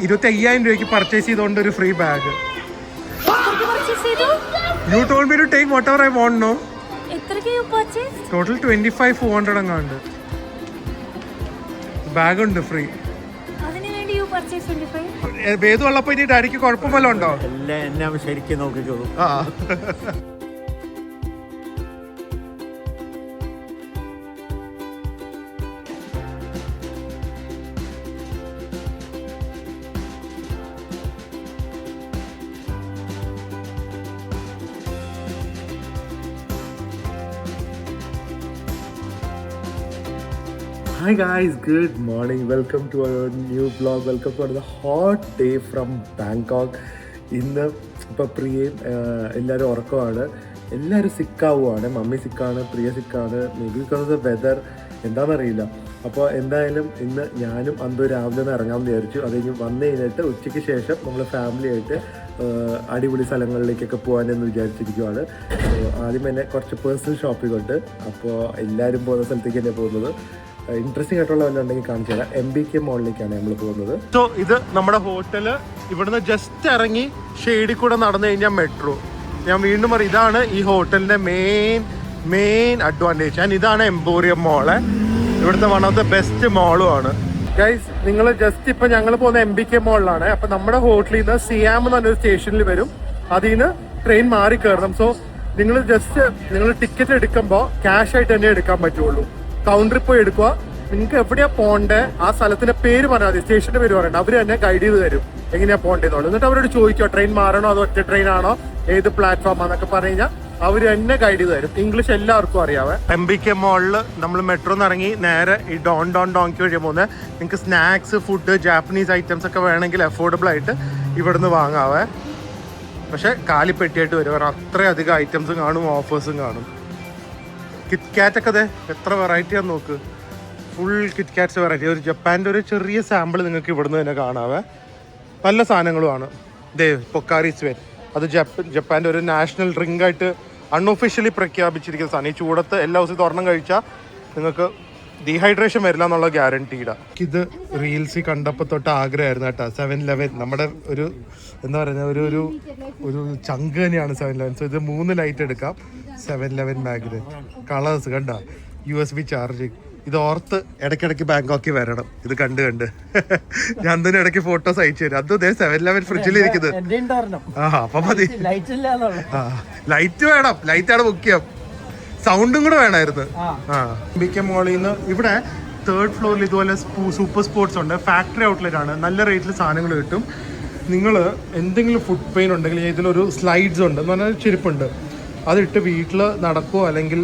25,000 രൂപയ്ക്ക് പർച്ചേസ് ചെയ്തുകൊണ്ട് ഒരു free bag. You told me to take whatever I want, no? Total 25,400 അങ്ങാണ്ട്. Bag ഉണ്ട് free. വേദുള്ളപ്പോ ഇനി ഡാഡിക്ക് കുഴപ്പമല്ലോ ഉണ്ടോ? എല്ലാം എന്നെ ശരിക്കും നോക്കിക്കോളൂ. Hi guys, good morning. Welcome to our new vlog. Welcome to another hot day from Bangkok. ഇന്ന് ഇപ്പോൾ പ്രിയയും എല്ലാവരും ഉറക്കമാണ്. എല്ലാവരും സിക്കാവുകയാണ്. മമ്മി സിക്കാണ്, പ്രിയ സിക്കാണ്. May be because of the weather എന്താണെന്നറിയില്ല. അപ്പോൾ എന്തായാലും ഇന്ന് ഞാനും അന്ന് രാവിലെ ഒന്ന് ഇറങ്ങാമെന്ന് വിചാരിച്ചു. അത് കഴിഞ്ഞ് വന്നു കഴിഞ്ഞിട്ട് ഉച്ചയ്ക്ക് ശേഷം നമ്മൾ ഫാമിലിയായിട്ട് അടിപൊളി സ്ഥലങ്ങളിലേക്കൊക്കെ പോകാനെന്ന് വിചാരിച്ചിരിക്കുവാണ്. ആദ്യം തന്നെ കുറച്ച് പേഴ്സണൽ ഷോപ്പിംഗ് ഉണ്ട്. അപ്പോൾ എല്ലാവരും പോകുന്ന സ്ഥലത്തേക്ക് തന്നെ പോകുന്നത്. ഇൻട്രസ്റ്റിംഗ് ആയിട്ടുള്ള വല്ല ഉണ്ടെങ്കിൽ കാണിച്ചു തരാം. MBK മോളിലേക്കാണ് നമ്മൾ പോകുന്നത്. സോ ഇത് നമ്മുടെ ഹോട്ടല്. ഇവിടുന്ന് ജസ്റ്റ് ഇറങ്ങി ഷെയ്ഡിൽ കൂടെ നടന്നു കഴിഞ്ഞാൽ മെട്രോ. ഞാൻ വീണ്ടും പറയും, ഇതാണ് ഈ ഹോട്ടലിന്റെ മെയിൻ അഡ്വാൻറ്റേജ്. ആൻഡ് ഇതാണ് എംപോറിയം മോള്. ഇവിടുത്തെ വൺ ഓഫ് ദ ബെസ്റ്റ് മോളും ആണ്. ഗൈസ്, നിങ്ങൾ ജസ്റ്റ് ഇപ്പൊ ഞങ്ങൾ പോകുന്ന MBK മോളിലാണ്. അപ്പൊ നമ്മുടെ ഹോട്ടലിൽ നിന്ന് സിയാം എന്ന് പറഞ്ഞൊരു സ്റ്റേഷനിൽ വരും. അതിൽ നിന്ന് ട്രെയിൻ മാറി കയറണം. സോ നിങ്ങൾ ടിക്കറ്റ് എടുക്കുമ്പോൾ ക്യാഷ് ആയിട്ട് തന്നെ എടുക്കാൻ പറ്റുള്ളൂ. കൗണ്ടറിൽ പോയി എടുക്കുക. നിങ്ങൾക്ക് എവിടെയാ പോണ്ടേ ആ സ്ഥലത്തിന്റെ പേര് പറഞ്ഞാൽ മതി, സ്റ്റേഷന്റെ പേര് പറയണ്ട. അവർ തന്നെ ഗൈഡ് ചെയ്ത് തരും എങ്ങനെയാ പോണ്ടേന്നുള്ളത്. എന്നിട്ട് അവരോട് ചോദിക്കുക ട്രെയിൻ മാറണോ അതോ ഒറ്റ ട്രെയിൻ ആണോ, ഏത് പ്ലാറ്റ്ഫോം ആണെന്നൊക്കെ പറഞ്ഞു കഴിഞ്ഞാൽ അവർ തന്നെ ഗൈഡ് ചെയ്ത് തരും. ഇംഗ്ലീഷ് എല്ലാവർക്കും അറിയാവേ. MBK മോളിൽ നമ്മൾ മെട്രോന്ന് ഇറങ്ങി നേരെ ഈ ഡോങ്കി വഴി പോകുന്നത്. നിങ്ങൾക്ക് സ്നാക്സ്, ഫുഡ്, ജാപ്പനീസ് ഐറ്റംസ് ഒക്കെ വേണമെങ്കിൽ അഫോർഡബിൾ ആയിട്ട് ഇവിടുന്ന് വാങ്ങാവേ. പക്ഷെ കാലിപ്പെട്ടിയായിട്ട് വരും. കാരണം അത്രയധികം ഐറ്റംസും കാണും, ഓഫേഴ്സും കാണും. കിറ്റ്കാറ്റ് ഒക്കെ അതെ എത്ര വെറൈറ്റിയാന്ന് നോക്ക്. Full KitKats variety. ഒരു ജപ്പാൻ്റെ ഒരു ചെറിയ സാമ്പിൾ നിങ്ങൾക്ക് ഇവിടുന്ന് തന്നെ കാണാവേ. നല്ല സാധനങ്ങളുമാണ്. ദേ പൊക്കാരി സ്വെൻ, അത് ജപ്പാൻ്റെ ഒരു നാഷണൽ ഡ്രിങ്ക് ആയിട്ട് അൺഒഫീഷ്യലി പ്രഖ്യാപിച്ചിരിക്കുന്ന സാധനം. ഈ ചൂടത്ത് എല്ലാ ദിവസവും തുറന്നും കഴിച്ചാൽ നിങ്ങൾക്ക് ഡീഹൈഡ്രേഷൻ വരില്ല എന്നുള്ള ഗ്യാരണ്ടീഡാ. ഇത് റീൽസിൽ കണ്ടപ്പോൾ തൊട്ട് ആഗ്രഹമായിരുന്നു കേട്ടോ. 7-Eleven നമ്മുടെ ഒരു എന്താ പറയുക ഒരു ചങ്ക് തന്നെയാണ് 7-Eleven. സോ ഇത് 3 ലൈറ്റ് എടുക്കാം. 7-Eleven മാഗ്നറ്റ് കളേഴ്സ് കണ്ട, USB ചാർജിങ്. ഇത് ഓർത്ത് ഇടയ്ക്കിടയ്ക്ക് ബാങ്കോക്കിൽ വരണം. ഇത് കണ്ട് ഞാൻ തന്നെ ഇടയ്ക്ക് ഫോട്ടോസ് അയച്ചു തരും. അത് 7-Eleven ഫ്രിഡ്ജിലിരിക്കുന്നത്. അപ്പൊ മതി. ലൈറ്റ് വേണം, ലൈറ്റാണ് മുഖ്യം. സൗണ്ടും കൂടെ വേണമായിരുന്നു. MBK മോളിൽ നിന്ന് ഇവിടെ 3rd ഫ്ലോറിൽ ഇതുപോലെ സൂപ്പർ സ്പോർട്സ് ഉണ്ട്. ഫാക്ടറി ഔട്ട്ലെറ്റ് ആണ്. നല്ല റേറ്റിൽ സാധനങ്ങൾ കിട്ടും. നിങ്ങൾ എന്തെങ്കിലും ഫുഡ് പെയിൻ ഉണ്ടെങ്കിൽ ഇതിലൊരു സ്ലൈഡ്സ് ഉണ്ട് എന്ന് പറഞ്ഞാൽ ചെരുപ്പുണ്ട്. അതിട്ട് വീട്ടിൽ നടക്കുകയോ അല്ലെങ്കിൽ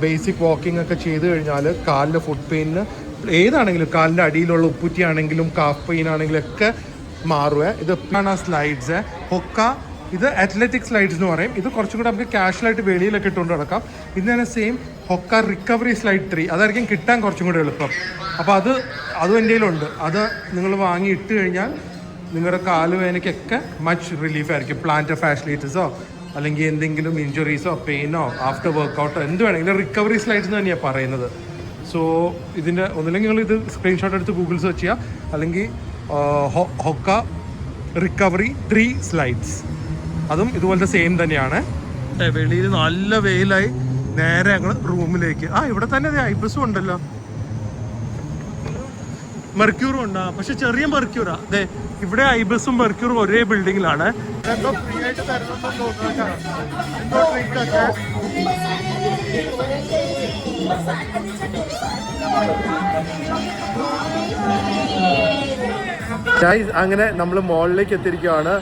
ബേസിക് വാക്കിംഗ് ഒക്കെ ചെയ്ത് കഴിഞ്ഞാൽ കാലിൻ്റെ ഫുഡ് പെയിന് ഏതാണെങ്കിലും, കാലിൻ്റെ അടിയിലുള്ള ഉപ്പുറ്റി ആണെങ്കിലും കാഫ് പെയിൻ ആണെങ്കിലും ഒക്കെ മാറുക. ഇത് ആണ് സ്ലൈഡ്സ്. ഹൊക്ക, ഇത് അത്ലറ്റിക് സ്ലൈഡ്സ് എന്ന് പറയും. ഇത് കുറച്ചും കൂടെ നമുക്ക് കാഷ്വലായിട്ട് വെളിയിലൊക്കെ ഇട്ടുകൊണ്ട് നടക്കാം. ഇത് തന്നെ സെയിം ഹൊക്ക റിക്കവറി സ്ലൈഡ് 3, അതായിരിക്കും കിട്ടാൻ കുറച്ചും കൂടെ എളുപ്പം. അപ്പോൾ അതും എൻ്റെ കയ്യിലുണ്ട്. അത് നിങ്ങൾ വാങ്ങി ഇട്ട് കഴിഞ്ഞാൽ നിങ്ങളുടെ കാലുവേദനയ്ക്കൊക്കെ മച്ച് റിലീഫ് ആയിരിക്കും. പ്ലാന്റർ ഫാസിലിറ്റീസോ അല്ലെങ്കിൽ എന്തെങ്കിലും ഇഞ്ചുറീസോ പെയിനോ ആഫ്റ്റർ വർക്കൗട്ടോ എന്ത് വേണമെങ്കിലും റിക്കവറി സ്ലൈഡ്സ് എന്ന് തന്നെയാണ് പറയുന്നത്. സോ ഇതിൻ്റെ ഒന്നില്ലെങ്കിൽ നിങ്ങൾ ഇത് സ്ക്രീൻഷോട്ട് എടുത്ത് ഗൂഗിൾ സെർച്ച് ചെയ്യുക, അല്ലെങ്കിൽ ഹൊക്ക റിക്കവറി 3 സ്ലൈഡ്സ്. അതും ഇതുപോലത്തെ സെയിം തന്നെയാണ്. വെളിയിൽ നല്ല വെയിലായി. നേരെ ഞങ്ങൾ റൂമിലേക്ക്. ഇവിടെ തന്നെ ഐബസും ഉണ്ടല്ലോ, മെർക്യൂറും ഉണ്ടാ. പക്ഷെ ചെറിയ മെർക്യൂറാ. അതെ, ഇവിടെ ഐബസും മെർക്യൂറും ഒരേ ബിൽഡിങ്ങിലാണ്. അങ്ങനെ നമ്മൾ മോളിലേക്ക് എത്തിയിരിക്കുകയാണ്.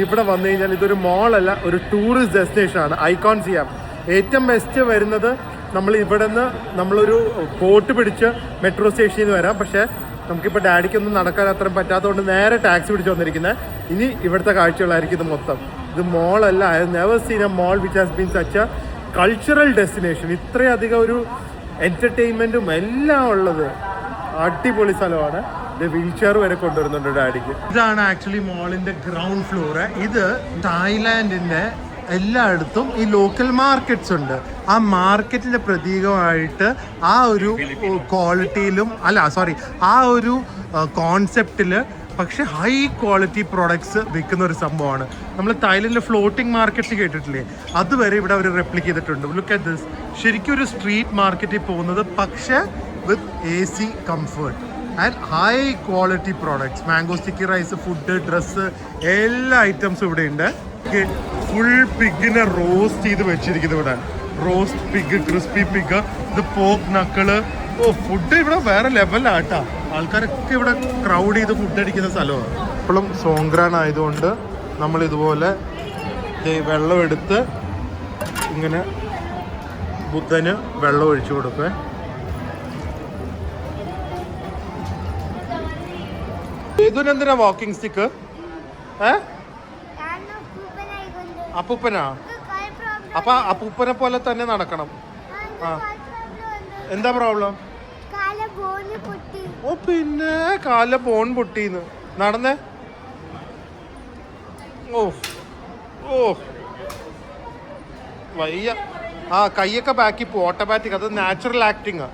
ഇവിടെ വന്നു കഴിഞ്ഞാൽ ഇതൊരു മോളല്ല, ഒരു ടൂറിസ്റ്റ് ഡെസ്റ്റിനേഷൻ ആണ്. ഐക്കോൺ സിയാം. ഏറ്റവും ബെസ്റ്റ് വരുന്നത് നമ്മൾ ഇവിടെ നിന്ന് നമ്മളൊരു ബോട്ട് പിടിച്ച് മെട്രോ സ്റ്റേഷനിൽ നിന്ന് വരാം. പക്ഷേ നമുക്കിപ്പോൾ ഡാഡിക്കൊന്നും നടക്കാൻ അത്രയും പറ്റാത്തതുകൊണ്ട് നേരെ ടാക്സി പിടിച്ച് വന്നിരിക്കുന്നത്. ഇനി ഇവിടുത്തെ കാഴ്ചകളായിരിക്കും ഇത് മൊത്തം. ഇത് മോളല്ല. I have never seen a mall which has been such a cultural destination. ഇത്രയധികം ഒരു എൻ്റർടൈൻമെൻറ്റും എല്ലാം ഉള്ളത് അടിപൊളി സ്ഥലമാണ്. വീൽ ചെയർ വരെ കൊണ്ടുവരുന്നുണ്ട് ഡാഡിക്ക്. ഇതാണ് ആക്ച്വലി മോളിന്റെ ഗ്രൗണ്ട് ഫ്ലോർ. ഇത് തായ്ലാൻഡിന്റെ എല്ലായിടത്തും ഈ ലോക്കൽ മാർക്കറ്റ്സ് ഉണ്ട്. ആ മാർക്കറ്റിന്റെ പ്രതീകമായിട്ട് ആ ഒരു ക്വാളിറ്റിയിലും ആ ഒരു കോൺസെപ്റ്റിൽ പക്ഷെ ഹൈ ക്വാളിറ്റി പ്രോഡക്ട്സ് വിൽക്കുന്ന ഒരു സംഭവമാണ്. നമ്മൾ തായ്ലൻഡിലെ ഫ്ലോട്ടിംഗ് മാർക്കറ്റ് കേട്ടിട്ടില്ലേ, അതുവരെ ഇവിടെ അവർ റെപ്ലിക്ക് ചെയ്തിട്ടുണ്ട്. Look at this. ശരിക്കും ഒരു സ്ട്രീറ്റ് മാർക്കറ്റിൽ പോകുന്നത്, പക്ഷേ with AC comfort and high quality products. Mango sticky rice, food, dress, എല്ലാ ഐറ്റംസും ഇവിടെ ഉണ്ട്. ഫുൾ പിഗിനെ റോസ്റ്റ് ചെയ്ത് വെച്ചിരിക്കുന്നത് ഇവിടെ. റോസ്റ്റ് പിഗ്, ക്രിസ്പി പിഗ്, ഇത് പോർക്ക് നക്കിള്. ഫുഡ് ഇവിടെ വേറെ ലെവലാട്ടാ. ആൾക്കാരൊക്കെ ഇവിടെ ക്രൗഡ് ചെയ്ത് ഫുഡ് അടിക്കുന്ന സ്ഥലമാണ്. ഇപ്പോഴും സോങ്ക്രാൻ ആയതുകൊണ്ട് നമ്മൾ ഇതുപോലെ വെള്ളം എടുത്ത് ഇങ്ങനെ ബുദ്ധന് വെള്ളം ഒഴിച്ചു കൊടുക്കുക. ഏതൊരെന്തിനാ വാക്കിംഗ് സ്റ്റിക്ക്? അപ്പൂപ്പനാ? അപ്പൊ അപ്പൂപ്പനെ പോലെ തന്നെ നടക്കണം. ആ, എന്താ പ്രോബ്ലം? ഓ പിന്നെ കാല ബോൺ പൊട്ടിന്ന് നടന്നേ. ഓ ഓ വയ്യ. ആ കൈയൊക്കെ ബാക്കി പോ. ഓട്ടോമാറ്റിക്, അത് നാച്ചുറൽ ആക്ടിങ്.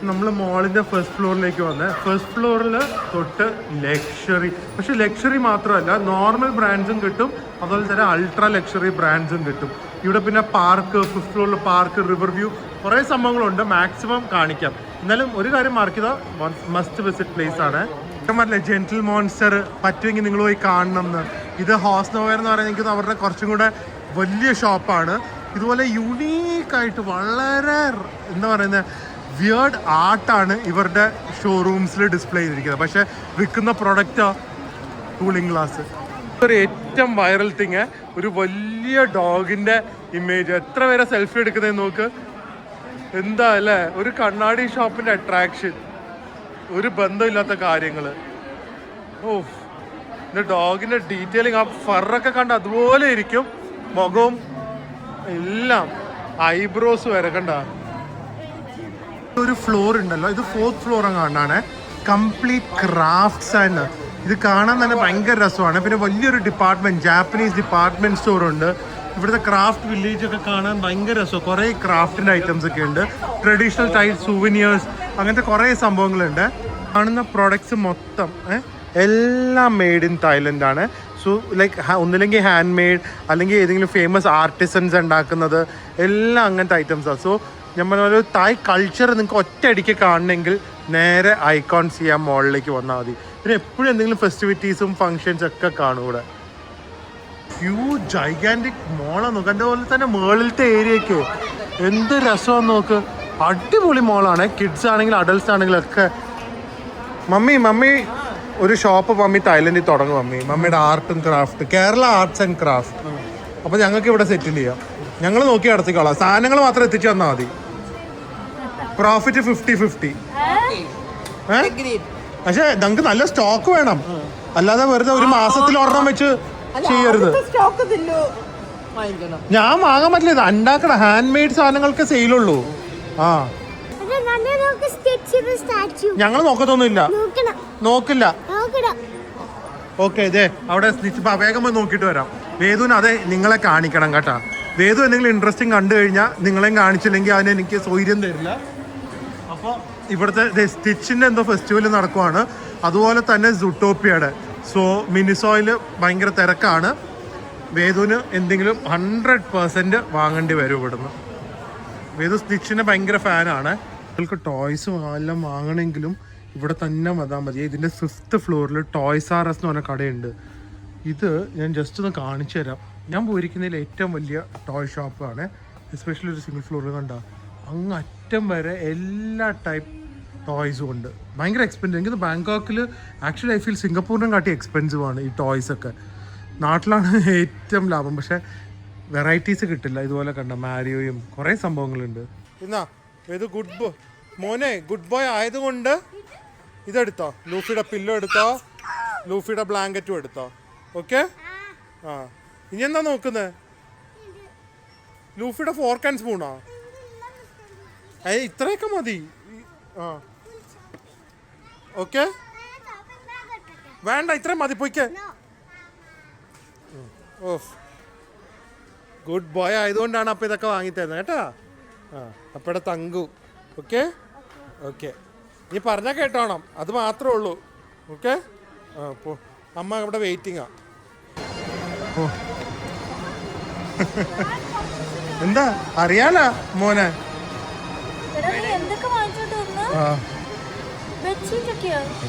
നമ്മൾ മോളിൻ്റെ ഫസ്റ്റ് ഫ്ലോറിലേക്ക് വന്നേ. ഫസ്റ്റ് ഫ്ലോറിൽ തൊട്ട് ലക്ഷറി, പക്ഷെ ലക്ഷറി മാത്രമല്ല, നോർമൽ ബ്രാൻഡ്സും കിട്ടും, അതുപോലെ തന്നെ അൾട്രാ ലക്ഷറി ബ്രാൻഡ്സും കിട്ടും. ഇവിടെ പിന്നെ പാർക്ക്, ഫിഫ്ത്ത് ഫ്ലോറിൽ പാർക്ക്, റിവർ വ്യൂ, കുറേ സംഭവങ്ങളുണ്ട്. മാക്സിമം കാണിക്കാം. എന്നാലും ഒരു കാര്യം മാർക്ക് ചെയ്താൽ മസ്റ്റ് വിസിറ്റ് പ്ലേസ് ആണ്. പറഞ്ഞില്ലേ ജെന്റിൽ മോൺസ്റ്റർ, പറ്റുമെങ്കിൽ നിങ്ങൾ പോയി കാണണം എന്ന്. ഇത് ഹോസ് നോവർ എന്ന് പറയുന്നത് എനിക്ക് അവരുടെ കുറച്ചും കൂടെ വലിയ ഷോപ്പാണ്. ഇതുപോലെ യുണീക്കായിട്ട് വളരെ എന്താ പറയുന്നത് വിയേർഡ് ആർട്ടാണ് ഇവരുടെ ഷോറൂംസിൽ ഡിസ്പ്ലേ ചെയ്തിരിക്കുന്നത്. പക്ഷേ വിൽക്കുന്ന പ്രൊഡക്റ്റാ കൂളിംഗ് ഗ്ലാസ്. ഒരു ഏറ്റവും വൈറൽ തിങ്, ഒരു വലിയ ഡോഗിൻ്റെ ഇമേജ്. എത്ര പേരെ സെൽഫി എടുക്കുന്നതെന്ന് നോക്ക്. എന്താ അല്ലേ ഒരു കണ്ണാടി ഷോപ്പിൻ്റെ അട്രാക്ഷൻ. ഒരു ബന്ധമില്ലാത്ത കാര്യങ്ങൾ. ഓ ഇത് ഡോഗിൻ്റെ ഡീറ്റെയിലിങ്, ആ ഫറൊക്കെ കണ്ട് അതുപോലെ ഇരിക്കും, മുഖവും എല്ലാം, ഐബ്രോസ് വരെ കണ്ട. ഒരു ഫ്ലോർ ഉണ്ടല്ലോ, ഇത് 4th ഫ്ലോർ കാണാണ്. കംപ്ലീറ്റ് ക്രാഫ്റ്റ്സ് ആണ്. ഇത് കാണാൻ തന്നെ ഭയങ്കര രസമാണ്. പിന്നെ വലിയൊരു ഡിപ്പാർട്ട്മെന്റ്, ജാപ്പനീസ് ഡിപ്പാർട്ട്മെന്റ് സ്റ്റോർ ഉണ്ട്. ഇവിടുത്തെ ക്രാഫ്റ്റ് വില്ലേജ് ഒക്കെ കാണാൻ ഭയങ്കര രസമാണ്. കുറേ ക്രാഫ്റ്റിൻ്റെ ഐറ്റംസ് ഒക്കെ ഉണ്ട്. ട്രഡീഷണൽ ടൈപ്പ് സൂവനിയേഴ്സ്, അങ്ങനത്തെ കുറേ സംഭവങ്ങളുണ്ട്. കാണുന്ന പ്രോഡക്ട്സ് മൊത്തം എല്ലാം മെയ്ഡ് ഇൻ തായ്ലൻഡ് ആണ്. സോ ലൈക്ക് ഒന്നില്ലെങ്കിൽ ഹാൻഡ് മെയ്ഡ്, അല്ലെങ്കിൽ ഏതെങ്കിലും ഫേമസ് ആർട്ടിസൻസ് ഉണ്ടാക്കുന്നത്, എല്ലാം അങ്ങനത്തെ ഐറ്റംസാണ്. സോ നമ്മളൊരു തായ് കൾച്ചർ നിങ്ങൾക്ക് ഒറ്റയടിക്ക് കാണണമെങ്കിൽ നേരെ ഐക്കോൺ സിയാം മോളിലേക്ക് വന്നാൽ മതി. പിന്നെ എപ്പോഴും എന്തെങ്കിലും ഫെസ്റ്റിവിറ്റീസും ഫങ്ഷൻസ് ഒക്കെ കാണും ഇവിടെ. ഹ്യൂജ് ജൈഗാൻറ്റിക് മോളാണ് നോക്കുക. അതുപോലെ തന്നെ മുകളിലത്തെ ഏരിയയൊക്കെ എന്ത് രസമാണെന്ന് നോക്ക്. അടിപൊളി മോളാണ്. കിഡ്സ് ആണെങ്കിലും അഡൽട്സ് ആണെങ്കിലും ഒക്കെ. മമ്മി ഒരു ഷോപ്പ് മമ്മി തായ്ലൻഡിൽ തുടങ്ങും. മമ്മിയുടെ art and craft, Kerala arts and craft. അപ്പോൾ ഞങ്ങൾക്ക് ഇവിടെ സെറ്റിൽ ചെയ്യാം. ഞങ്ങൾ നോക്കി നടത്തിക്കോളാം. സാധനങ്ങൾ മാത്രം എത്തിച്ചു തന്നാൽ മതി. പ്രോഫിറ്റ് 50-50. പക്ഷെ ഞങ്ങൾക്ക് നല്ല സ്റ്റോക്ക് വേണം, അല്ലാതെ വെറുതെ ഒരു മാസത്തിൽ ഒരെണ്ണം വെച്ച് ചെയ്യരുത്. ഞാൻ വാങ്ങാൻ പറ്റില്ല. ഇത് ഉണ്ടാക്കണം. ഹാൻഡ് മെയ്ഡ് സാധനങ്ങൾക്ക് സെയിലുള്ളൂ. ആ ഞങ്ങൾ നോക്കത്തൊന്നുമില്ല, നോക്കില്ല. ഓക്കെ, ഇതേ അവിടെ വേഗം പോയി നോക്കിയിട്ട് വരാം. വേദുവിന് അതെ നിങ്ങളെ കാണിക്കണം കേട്ടാ. വേദു എന്തെങ്കിലും ഇൻട്രസ്റ്റിംഗ് കണ്ടു കഴിഞ്ഞാൽ നിങ്ങളെയും കാണിച്ചില്ലെങ്കിൽ അതിന് എനിക്ക് സൗകര്യം തരില്ല. അപ്പോൾ ഇവിടുത്തെ സ്റ്റിച്ചിൻ്റെ എന്തോ ഫെസ്റ്റിവൽ നടക്കുവാണ്. അതുപോലെ തന്നെ സുട്ടോപ്പിയയുടെ. സോ മിനിസോയിൽ ഭയങ്കര തിരക്കാണ്. വേദുവിന് എന്തെങ്കിലും 100% വാങ്ങേണ്ടി വരും ഇവിടുന്ന്. വേദു സ്റ്റിച്ചിൻ്റെ ഭയങ്കര ഫാനാണ്. നിങ്ങൾക്ക് ടോയ്സും എല്ലാം വാങ്ങണമെങ്കിലും ഇവിടെ തന്നെ വന്നാൽ മതി. ഇതിൻ്റെ 5th ഫ്ലോറിൽ ടോയ്സ് ആർ എസ് എന്ന് പറഞ്ഞ കടയുണ്ട്. ഇത് ഞാൻ ജസ്റ്റ് ഒന്ന് കാണിച്ചു തരാം. ഞാൻ പോയിരിക്കുന്നതിൽ ഏറ്റവും വലിയ ടോയ് ഷോപ്പാണ്. എസ്പെഷ്യലി ഒരു സിംഗിൾ ഫ്ലോറിൽ കണ്ട അങ്ങ് അറ്റം വരെ എല്ലാ ടൈപ്പ് ടോയ്സും ഉണ്ട്. ഭയങ്കര എക്സ്പെൻസീവ്. എനിക്ക് ബാങ്കോക്കിൽ ആക്ച്വലി ഐ ഫീൽ സിംഗപ്പൂരിനും കാട്ടി എക്സ്പെൻസീവ് ആണ് ഈ ടോയ്സൊക്കെ. നാട്ടിലാണ് ഏറ്റവും ലാഭം, പക്ഷേ വെറൈറ്റീസ് കിട്ടില്ല. ഇതുപോലെ കണ്ട മാരിയോയും കുറേ സംഭവങ്ങളുണ്ട്. എന്നാ ഇത് മോനെ ഗുഡ് ബോയ് ആയതുകൊണ്ട് ഇതെടുത്തോ. ലൂഫിയുടെ പില്ലോ എടുത്തോ, ലൂഫിയുടെ ബ്ലാങ്കറ്റും എടുത്തോ. ഓക്കെ. ആ ഇനി എന്താ നോക്കുന്നത്? ലൂഫിയുടെ ഫോർക്ക് ആൻഡ് സ്പൂണാ? ഇത്രയൊക്കെ മതി. ആ ഓക്കെ, വേണ്ട ഇത്രയും മതി. പോയിക്കേ. ഓ ഗുഡ് ബോയ് ആയതുകൊണ്ടാണ് അപ്പം ഇതൊക്കെ വാങ്ങിത്തരുന്നത് കേട്ടാ. ആ അപ്പടെ തങ്കു. Okay okay. നീ പറഞ്ഞാൽ കേട്ടോണം, അത് മാത്രമേ ഉള്ളൂ. ഓക്കെ, ആ പോ. അമ്മ ഇവിടെ വെയിറ്റിംഗാ. ഓ എന്താ അറിയാലോ മോനെ. ആ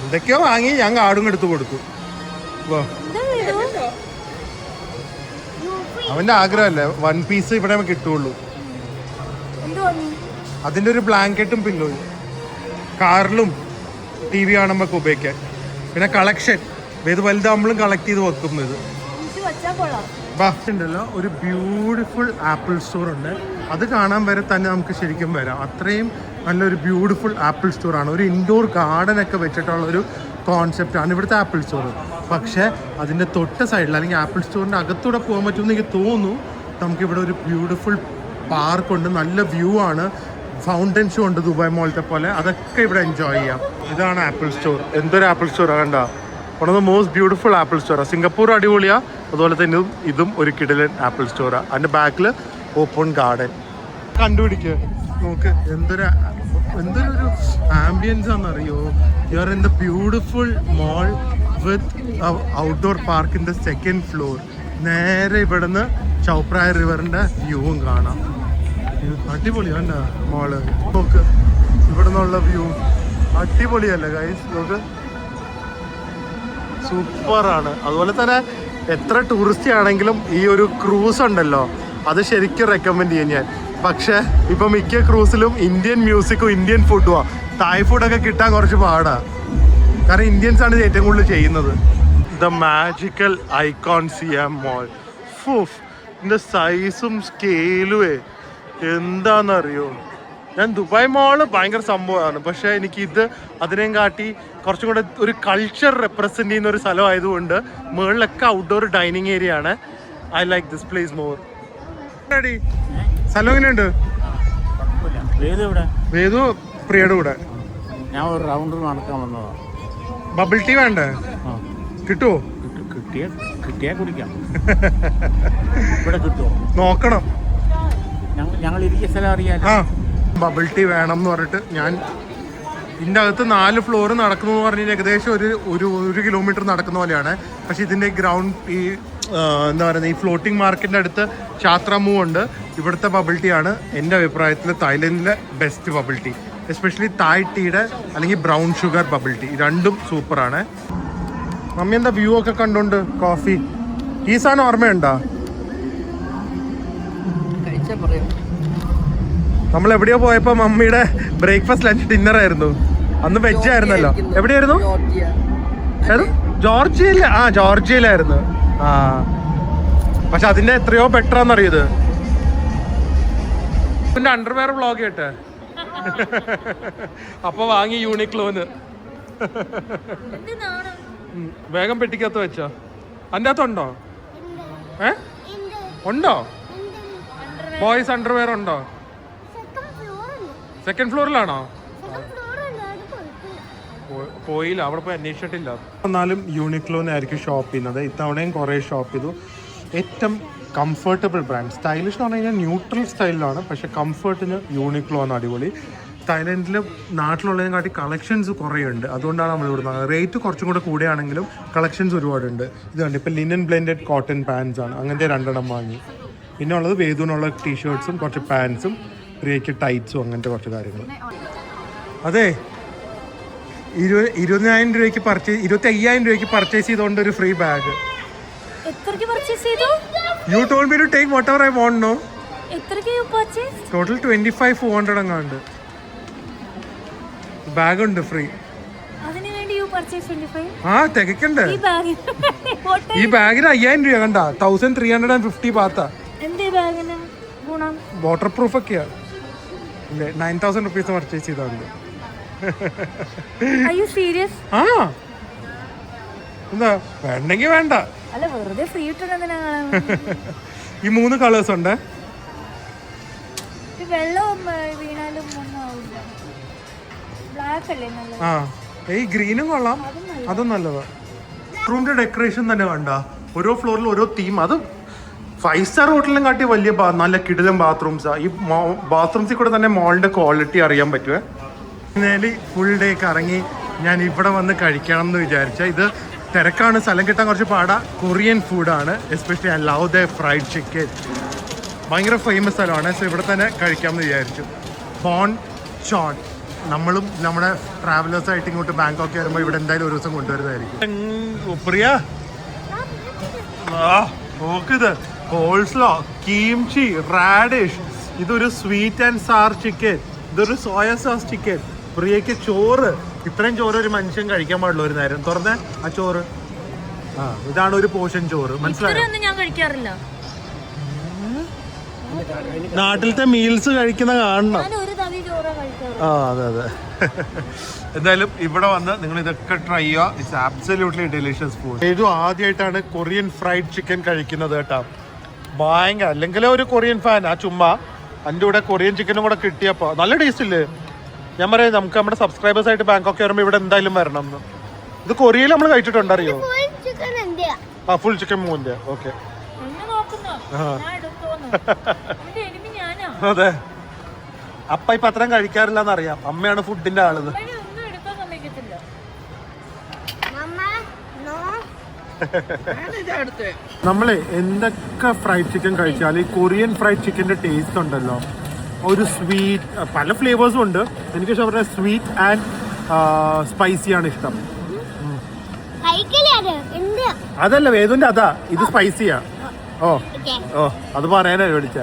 എന്തൊക്കെയോ വാങ്ങി ഞാൻ കാർഡും എടുത്ത് കൊടുത്തു. അവന്റെ ആഗ്രഹമല്ലേ 1 പീസ് ഇവിടെ കിട്ടുള്ളൂ. അതിന്റെ ഒരു ബ്ലാങ്കറ്റും പില്ലോയും കാറിലും TV കാണുമ്പോ ഉപയോഗിക്കാൻ. പിന്നെ കളക്ഷൻ ഇത് വലുതാകുമ്പോഴും കളക്ട് ചെയ്ത് വെക്കുന്നത്. ഉണ്ടല്ലോ ഒരു ബ്യൂട്ടിഫുൾ ആപ്പിൾ സ്റ്റോർ ഉണ്ട്. അത് കാണാൻ വരെ തന്നെ നമുക്ക് ശരിക്കും വരാം. അത്രയും നല്ലൊരു ബ്യൂട്ടിഫുൾ ആപ്പിൾ സ്റ്റോറാണ്. ഒരു ഇൻഡോർ ഗാർഡൻ ഒക്കെ വെച്ചിട്ടുള്ള ഒരു കോൺസെപ്റ്റാണ് ഇവിടുത്തെ ആപ്പിൾ സ്റ്റോർ. പക്ഷേ അതിൻ്റെ തൊട്ട സൈഡിൽ അല്ലെങ്കിൽ ആപ്പിൾ സ്റ്റോറിൻ്റെ അകത്തൂടെ പോകാൻ പറ്റുമെന്ന് എനിക്ക് തോന്നുന്നു. നമുക്കിവിടെ ഒരു ബ്യൂട്ടിഫുൾ പാർക്കുണ്ട്, നല്ല വ്യൂ ആണ്, ഫൗണ്ടൻ ഷോ ഉണ്ട് ദുബായ് മോളത്തെ പോലെ. അതൊക്കെ ഇവിടെ എൻജോയ് ചെയ്യാം. ഇതാണ് ആപ്പിൾ സ്റ്റോർ. എന്തൊരു ആപ്പിൾ സ്റ്റോറാണ് കണ്ട. One of the most beautiful Apple സ്റ്റോറാണ്. സിംഗപ്പൂർ അടിപൊളിയാണ്, അതുപോലെ തന്നെ ഇതും ഒരു കിടിലൻ ആപ്പിൾ സ്റ്റോറാണ്. അതിൻ്റെ ബാക്കിൽ ഓപ്പൺ ഗാർഡൻ. കണ്ടുപിടിക്കുക നോക്ക്, എന്തൊരു ആംബിയൻസ് ആണെന്നറിയോ. You are in the beautiful mall with outdoor park in the 2nd floor. നേരെ ഇവിടുന്ന് ചൗപ്രായ റിവറിൻ്റെ വ്യൂവും കാണാം. അടിപൊളിയാണ് മോള്. നോക്ക് ഇവിടെ നിന്നുള്ള വ്യൂ അടിപൊളിയല്ലേ ഗൈസ്. നോക്ക് സൂപ്പറാണ്. അതുപോലെ തന്നെ എത്ര ടൂറിസ്റ്റ് ആണെങ്കിലും ഈ ഒരു ക്രൂസ് ഉണ്ടല്ലോ, അത് ശരിക്കും റെക്കമെൻഡ് ചെയ്യും ഞാൻ. പക്ഷേ ഇപ്പം മിക്ക ക്രൂസിലും ഇന്ത്യൻ മ്യൂസിക്കും ഇന്ത്യൻ ഫുഡുമാണ്. തായ് ഫുഡൊക്കെ കിട്ടാൻ കുറച്ച് പാടാണ്. കാരണം ഇന്ത്യൻസാണ് ഇത് ഏറ്റവും കൂടുതൽ ചെയ്യുന്നത്. ദ മാജിക്കൽ ഐക്കോൺ സിയാം മോൾ. ഫുഫ് ഇതിൻ്റെ സൈസും സ്കെയിലുവേ എന്താണെന്നറിയോ. ഞാൻ ദുബായ് മോള് ഭയങ്കര സംഭവമാണ്, പക്ഷേ എനിക്കിത് അതിനെയും കാട്ടി കുറച്ചും കൂടെ ഒരു കൾച്ചർ റെപ്രസെൻ്റ് ചെയ്യുന്ന ഒരു സ്ഥലമായതുകൊണ്ട് മുകളിലൊക്കെ ഔട്ട്ഡോർ ഡൈനിങ് ഏരിയ ആണ്. I like this place more. സ്ഥലം എങ്ങനെയുണ്ട്? വേദു പ്രിയയുടെ കൂടെ ഞാൻ ഒരു റൗണ്ട് നടക്കാൻ വന്നതാണ്. ബബിൾ ടീ വേണ്ടേ? കിട്ടുമോ? കിട്ടിയാ കുടിക്കാം. ഇവിടെ കിട്ടുമോ നോക്കണം. ഞങ്ങൾ ഇരിക്കുന്ന സ്ഥലം അറിയാം. ആ ബബിൾ ടീ വേണം എന്ന് പറഞ്ഞിട്ട് ഞാൻ ഇതിൻ്റെ അകത്ത് 4 ഫ്ലോർ നടക്കുന്നു എന്ന് പറഞ്ഞാൽ ഏകദേശം ഒരു കിലോമീറ്റർ നടക്കുന്ന പോലെയാണ്. പക്ഷേ ഇതിൻ്റെ ഗ്രൗണ്ട് ഈ എന്താ പറയുന്നത് ഈ ഫ്ലോട്ടിംഗ് മാർക്കറ്റിൻ്റെ അടുത്ത് ഛാത്രാമൂ ഉണ്ട്. ഇവിടുത്തെ ബബിൾ ടീ ആണ് എൻ്റെ അഭിപ്രായത്തിൽ തായ്ലൻഡിലെ ബെസ്റ്റ് ബബിൾ ടീ. എസ്പെഷ്യലി തായ് ടീയുടെ അല്ലെങ്കിൽ ബ്രൗൺ ഷുഗർ ബബിൾ ടീ രണ്ടും സൂപ്പറാണ്. മമ്മി എന്താ വ്യൂ ഒക്കെ കണ്ടോണ്ട് കോഫി ഈ സാധനം ഓർമ്മയുണ്ടോ? നമ്മൾ എവിടെയോ പോയപ്പോൾ മമ്മിയുടെ ബ്രേക്ക്ഫാസ്റ്റ് ലഞ്ച് ഡിന്നർ ആയിരുന്നു. അന്ന് വെജ് ആയിരുന്നല്ലോ. എവിടെയായിരുന്നു? ജോർജിയയില്. ആ ജോർജിയയിലായിരുന്നു. ആ പക്ഷെ അതിന്റെ എത്രയോ ബെറ്റർ ആണെന്നറിയത്. പിന്നെ അണ്ടർവെയർ വ്ളോഗ് കേട്ടെ അപ്പൊ വാങ്ങി യൂണിക്ലോന്ന്. വേഗം പെട്ടിക്കകത്ത് വെച്ചോ. അതിൻ്റെ അകത്തുണ്ടോ? ഉണ്ടോ? ബോയ്സ് അണ്ടർവെയർ ഉണ്ടോ? 2nd ഫ്ലോറിലാണോ? പോയില്ല, അവിടെ പോയി അന്വേഷിച്ചിട്ടില്ല. എന്നാലും യൂണിക്ലോന്നായിരിക്കും ഷോപ്പ് ചെയ്യുന്നത്. ഇത്തവണയും കുറേ ഷോപ്പ് ചെയ്തു. ഏറ്റവും കംഫർട്ടബിൾ ബ്രാൻഡ്. സ്റ്റൈലിഷ് എന്ന് പറഞ്ഞു കഴിഞ്ഞാൽ ന്യൂട്രൽ സ്റ്റൈലിലാണ്, പക്ഷേ കംഫർട്ടിന് യൂണിക്ലോ ആണ് അടിപൊളി. തായ്ലൻഡിൽ നാട്ടിലുള്ളതിനെക്കാട്ടി കളക്ഷൻസ് കുറേ ഉണ്ട്, അതുകൊണ്ടാണ് നമ്മൾ ഇവിടുന്ന്. റേറ്റ് കുറച്ചും കൂടെ കൂടെയാണെങ്കിലും കളക്ഷൻസ് ഒരുപാടുണ്ട്. ഇതുണ്ട് ഇപ്പോൾ ലിനൻ ബ്ലെൻഡഡ് കോട്ടൺ പാൻസ് ആണ്, അങ്ങനത്തെ 2 വാങ്ങി. പിന്നെ ഉള്ളത് വേദുവിനുള്ള ടീഷർട്ട്സും കുറച്ച് പാൻസും പ്രിയയ്ക്ക് ടൈറ്റ്സും അങ്ങനത്തെ കുറച്ച് കാര്യങ്ങൾ. അതെ 20,000 രൂപയ്ക്ക് 25,000 രൂപയ്ക്ക് പർച്ചേസ് ചെയ്തുകൊണ്ട് ഒരു free bag. You told me to take whatever I want, no? Total 25,400 അങ്ങാണ്ട്. Bag ഉണ്ട് ഫ്രീ. ആ തികക്കണ്ടേ? ഈ ബാഗിന് 5,000 രൂപ കണ്ട. 1,350 ബാത്താ. വാട്ടർ പ്രൂഫ് ഒക്കെയാ. 9,000 റുപ്പീസ് പർച്ചേസ് ചെയ്താണ്ട്. ആ എന്താ വേണ്ടെങ്കി വേണ്ട. ഈ 3 കളേഴ്സ് ഉണ്ട്. ആ ഈ ഗ്രീനും കൊള്ളാം, അതും നല്ലതാ. റൂമിന്റെ ഡെക്കറേഷൻ തന്നെ കണ്ട. ഓരോ ഫ്ലോറിൽ ഓരോ തീം. അത് 5 സ്റ്റാർ ഹോട്ടലിലും കാട്ടി വലിയ നല്ല കിടിലം ബാത്റൂംസാ. ഈ ബാത്റൂംസിൽ കൂടെ തന്നെ മോളിന്റെ ക്വാളിറ്റി അറിയാൻ പറ്റുമേ. നേലി ഫുൾ ഡേ കറങ്ങി ഞാൻ ഇവിടെ വന്ന് കഴിക്കണം എന്ന് വിചാരിച്ച ഇത് തിരക്കാണ്, സ്ഥലം കിട്ടാൻ കുറച്ച് പാടാ. കൊറിയൻ ഫുഡാണ്, especially I love the fried chicken. ഭയങ്കര ഫേമസ് സ്ഥലമാണ്. സോ ഇവിടെ തന്നെ കഴിക്കാമെന്ന് വിചാരിച്ചു. ബോൺ ചോൺ. നമ്മളും നമ്മുടെ ട്രാവലേഴ്സായിട്ട് ഇങ്ങോട്ട് ബാങ്കോക്ക് വരുമ്പോൾ ഇവിടെ എന്തായാലും ഒരു ദിവസം കൊണ്ടുവരുന്നതായിരിക്കും. പ്രിയ നോക്കിത് കോൾസ്ലോ, കീംചി, റാഡിഷ്. ഇതൊരു സ്വീറ്റ് ആൻഡ് സാർ ചിക്കൻ, ഇതൊരു സോയ സോസ് ചിക്കൻ. പ്രിയക്ക് ചോറ്, ഇത്രയും ചോറ് ഒരു മനുഷ്യൻ കഴിക്കാൻ പാടുള്ളൂ ഒരു നേരം. തുറന്നേ ആ ചോറ്. ഇതാണ് ഒരു പോർഷൻ ചോറ്, മനസ്സിലായോ? ഞാൻ കഴിക്കാറില്ല. നാട്ടിലത്തെ മീൽസ് കഴിക്കുന്ന കാണണം. അതെ അതെ. എന്തായാലും ഇവിടെ വന്ന് നിങ്ങൾ ഇതൊക്കെ ട്രൈ ചെയ്യുക. It's absolutely delicious food. ഇത് ആദ്യമായിട്ടാണ് കൊറിയൻ ഫ്രൈഡ് ചിക്കൻ കഴിക്കുന്നത് കേട്ടോ. ഭയങ്കര, അല്ലെങ്കിൽ ഒരു കൊറിയൻ ഫാൻ ആ ചുമ്മാ അതിൻ്റെ കൂടെ കൊറിയൻ ചിക്കനും കൂടെ കിട്ടിയപ്പോൾ നല്ല ടേസ്റ്റ് ഇല്ലേ. ഞാൻ പറയാം, നമുക്ക് നമ്മുടെ സബ്സ്ക്രൈബേഴ്സ് ആയിട്ട് ബാങ്കോക്ക് വരുമ്പോൾ ഇവിടെ എന്തായാലും വരണം എന്ന്. ഇത് കൊറിയയിൽ നമ്മൾ കഴിച്ചിട്ടുണ്ട്, അറിയോ? ഫുൾ ചിക്കൻ മൂന്നിന്റെ. ഓക്കെ, അതെ. അപ്പ ഇപ്പൊ അത്രയും കഴിക്കാറില്ല എന്നറിയാം. അമ്മയാണ് ഫുഡിന്റെ ആളത്. നമ്മളെ എന്തൊക്കെ ഫ്രൈഡ് ചിക്കൻ കഴിച്ചാൽ ഈ കൊറിയൻ ഫ്രൈഡ് ചിക്കൻ്റെ ടേസ്റ്റ് ഉണ്ടല്ലോ, ഒരു സ്വീറ്റ്, പല ഫ്ലേവേഴ്സും ഉണ്ട്. എനിക്ക് ഇഷ്ടം പറഞ്ഞാൽ സ്വീറ്റ് ആൻഡ് സ്പൈസിയാണ് ഇഷ്ടം. അതല്ല വേദുവിന്റെ അതാ, ഇത് സ്പൈസിയാ. ഓ ഓ, അത് പറയാനാ മേടിച്ച.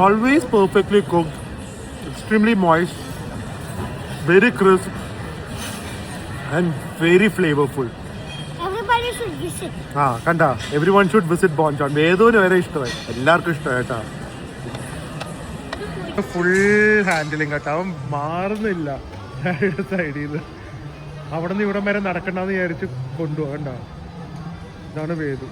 Always perfectly cooked, extremely moist, very crisp and very flavorful. Everybody should visit. കണ്ട, everyone should visit ബോൺചോൺ. വേദുവിന് വരെ ഇഷ്ടമായി, എല്ലാവർക്കും ഇഷ്ടമായി കേട്ടോ. ഫുൾ ഹാൻഡിലിങ് കേട്ടോ, അവൻ മാറുന്നില്ല സൈഡിൽ നിന്ന്. അവിടെ നിന്ന് ഇവിടം വരെ നടക്കണ്ടെന്ന് വിചാരിച്ച് കൊണ്ടുപോകണ്ട. ഇതാണ് വേദു.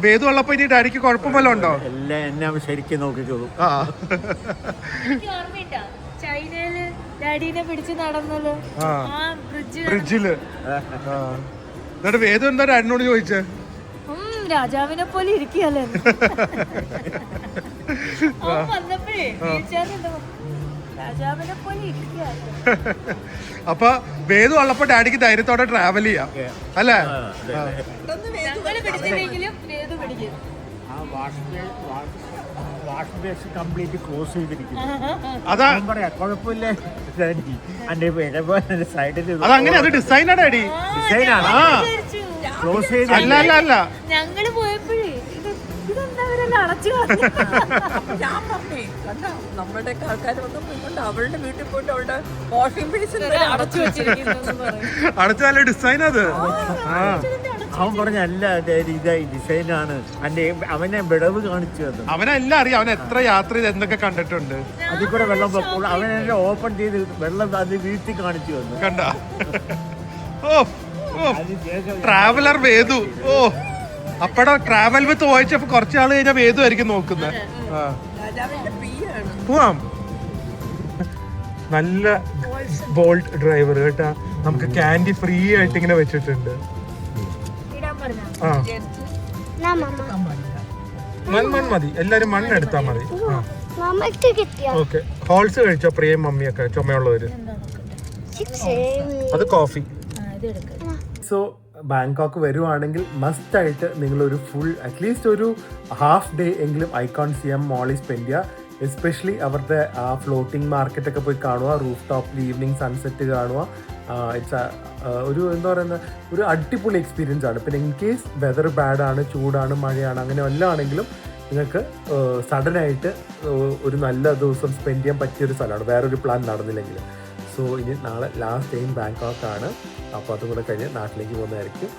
വേദു ഉള്ളപ്പോ ഇനി ഡാഡിക്ക് കുഴപ്പം വല്ലതും ഉണ്ടോ? എല്ലാം എന്നെ ശരിക്കും നോക്കിക്കോളും. ചൈനയില് ഡാഡിനെ പിടിച്ച് നടന്നല്ലോ ബ്രിഡ്ജില്. എന്നിട്ട് വേദു എന്താ ഡാഡിനോട് ചോദിച്ചേ? രാജാവിനെ പോലെ ഇരിക്കുകയല്ലേ വന്നപ്പോഴേ, രാജാവിനെ പോലെ ഇരിക്കുകയല്ലേ. അപ്പൊ വേദു ഉള്ളപ്പോ ഡാഡിക്ക് ധൈര്യത്തോടെ ട്രാവൽ ചെയ്യാം അല്ലേ? ഞങ്ങള് പിടിച്ചില്ലെങ്കിലും വേദു പിടിക്കും. വാഷ് ബേസ് കംപ്ലീറ്റ് ക്ലോസ് ചെയ്തിരിക്കുന്നു. അതാ പറയാ, കുഴപ്പമില്ല. സൈഡിൽ അതങ്ങനെ, അത് ഡിസൈനാ ഡാഡി, ഡിസൈനാണ്. ക്ലോസ് ചെയ്ത് അല്ല അല്ല അല്ല. ഞങ്ങള് പോയപ്പോഴേ ഇതെന്താ അടച്ചു ഞാൻ പറഞ്ഞേ, കണ്ടോ നമ്മുടെ ആൾക്കാർ വന്നപ്പോൾ അവളുടെ വീട്ടിൽ പോയിട്ട് അവളുടെ വാഷിംഗ് ബേസിൽ അടച്ചു വെച്ചിരിക്കുന്നു. അടച്ച നല്ല ഡിസൈൻ അത്. അവൻ പറഞ്ഞ അല്ല ഇതായി ഡിസൈനാണ്. അവനെ വിടവ് കാണിച്ചു തന്നു. അവനെല്ലാം അറിയാം, അവൻ എത്ര യാത്ര ചെയ്ത് എന്തൊക്കെ കണ്ടിട്ടുണ്ട്. അതിൽ കൂടെ വെള്ളം പൊക്കോളൂ. അവനെല്ലാം ഓപ്പൺ ചെയ്ത് വെള്ളം അത് വീഴ്ത്തി കാണിച്ചു തന്നു. കണ്ട, ഓ traveller Vedu. Oh, അപ്പടെ travel with വായിച്ചപ്പോ കുറച്ചാൾ കഴിഞ്ഞാൽ വേദു ആയിരിക്കും നോക്കുന്നത്. പോവാം. നല്ല ബോൾട്ട് ഡ്രൈവർ കേട്ടാ. നമുക്ക് ക്യാൻഡി ഫ്രീ ആയിട്ട് ഇങ്ങനെ വെച്ചിട്ടുണ്ട്. മതി, എല്ലാരും മണ്ണെടുത്താ മതി. ഓക്കെ, ഹോൾസ് കഴിച്ചോ പ്രിയം മമ്മിയൊക്കെ ചുമയുള്ളവര്? അത് കോഫി. സോ ബാങ്കോക്ക് വരുവാണെങ്കിൽ മസ്റ്റ് ആയിട്ട് നിങ്ങളൊരു ഫുൾ അറ്റ്ലീസ്റ്റ് ഒരു ഹാഫ് ഡേ എങ്കിലും ഐക്കോൺ സിയം മോളിൽ സ്പെൻഡ് ചെയ്യുക. എസ്പെഷ്യലി അവരുടെ ആ ഫ്ലോട്ടിംഗ് മാർക്കറ്റൊക്കെ പോയി കാണുക, റൂഫ് ടോപ്പിൽ ഈവനിങ് സൺസെറ്റ് കാണുക. ഇറ്റ്സ് ഒരു എന്താ പറയുന്നത്, ഒരു അടിപൊളി എക്സ്പീരിയൻസ് ആണ്. പിന്നെ ഇൻ കേസ് വെതർ ബാഡാണ്, ചൂടാണ്, മഴയാണ്, അങ്ങനെ വല്ലതും ആണെങ്കിലും നിങ്ങൾക്ക് സഡനായിട്ട് ഒരു നല്ല ദിവസം സ്പെൻഡ് ചെയ്യാൻ പറ്റിയൊരു സ്ഥലമാണ്, വേറൊരു പ്ലാൻ നടന്നില്ലെങ്കിൽ. സോ ഇനി നാളെ ലാസ്റ്റ് ടൈം ബാങ്കോക്ക് ആണ്. അപ്പോൾ അതും കൂടെ കഴിഞ്ഞ് നാട്ടിലേക്ക് പോകുന്നതായിരിക്കും.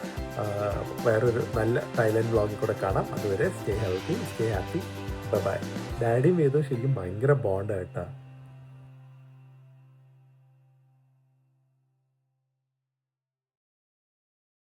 വേറൊരു നല്ല തായ്ലൻഡ് വ്ളോഗിൽ കൂടെ കാണാം. അതുവരെ stay healthy, stay happy, bye. ഡാഡിയും വേദവും ശരിക്കും ഭയങ്കര ബോണ്ടാണ് കേട്ടോ.